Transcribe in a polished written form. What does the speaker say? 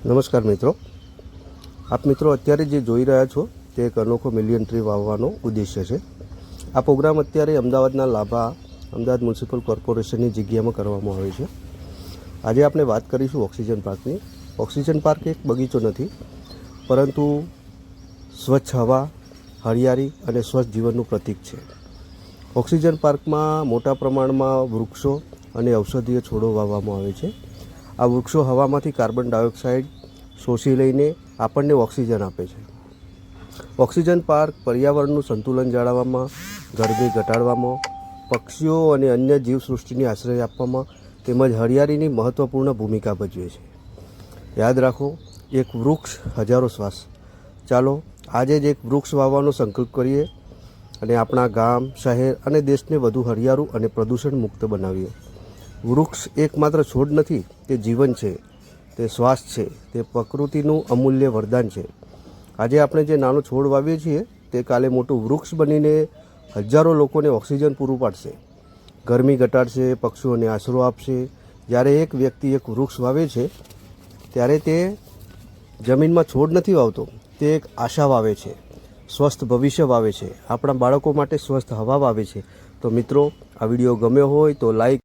નમસ્કાર મિત્રો, આપ મિત્રો અત્યારે જે જોઈ રહ્યા છો તે એક અનોખો મિલિયન ટ્રી વાવવાનો ઉદ્દેશ્ય છે. આ પ્રોગ્રામ અત્યારે અમદાવાદના લાભા અમદાવાદ મ્યુનિસિપલ કોર્પોરેશનની જગ્યામાં કરવામાં આવે છે. આજે આપણે વાત કરીશું ઓક્સિજન પાર્કની. ઓક્સિજન પાર્ક એક બગીચો નથી, પરંતુ સ્વચ્છ હવા, હરિયાળી અને સ્વચ્છ જીવનનું પ્રતીક છે. ઓક્સિજન પાર્કમાં મોટા પ્રમાણમાં વૃક્ષો અને ઔષધીય છોડો વાવવામાં આવે છે. આ વૃક્ષો હવામાંથી કાર્બન ડાયોક્સાઇડ શોષી લઈને આપણને ઓક્સિજન આપે છે. ઓક્સિજન પાર્ક પર્યાવરણનું સંતુલન જાળવવામાં, ગરમી ઘટાડવામાં, પક્ષીઓ અને અન્ય જીવસૃષ્ટિને આશ્રય આપવામાં તેમજ હરિયાળીની મહત્ત્વપૂર્ણ ભૂમિકા ભજવે છે. યાદ રાખો, એક વૃક્ષ હજારો શ્વાસ. ચાલો આજે જ એક વૃક્ષ વાવવાનો સંકલ્પ કરીએ અને આપણા ગામ, શહેર અને દેશને વધુ હરિયાળું અને પ્રદૂષણ મુક્ત બનાવીએ. વૃક્ષ એકમાત્ર છોડ નથી, તે જીવન છે, તે શ્વાસ છે, તે પ્રકૃતિનું અમૂલ્ય વરદાન છે. આજે આપણે જે નાનો છોડ વાવીએ છીએ તે કાલે મોટું વૃક્ષ બનીને હજારો લોકોને ઓક્સિજન પૂરું પાડશે, ગરમી ઘટાડશે, પક્ષીઓને આશરો આપશે. જ્યારે એક વ્યક્તિ એક વૃક્ષ વાવે છે ત્યારે તે જમીનમાં છોડ નથી વાવતો, તે એક આશા વાવે છે, સ્વસ્થ ભવિષ્ય વાવે છે, આપણા બાળકો માટે સ્વસ્થ હવા વાવે છે. તો મિત્રો, આ વિડીયો ગમ્યો હોય તો લાઈક,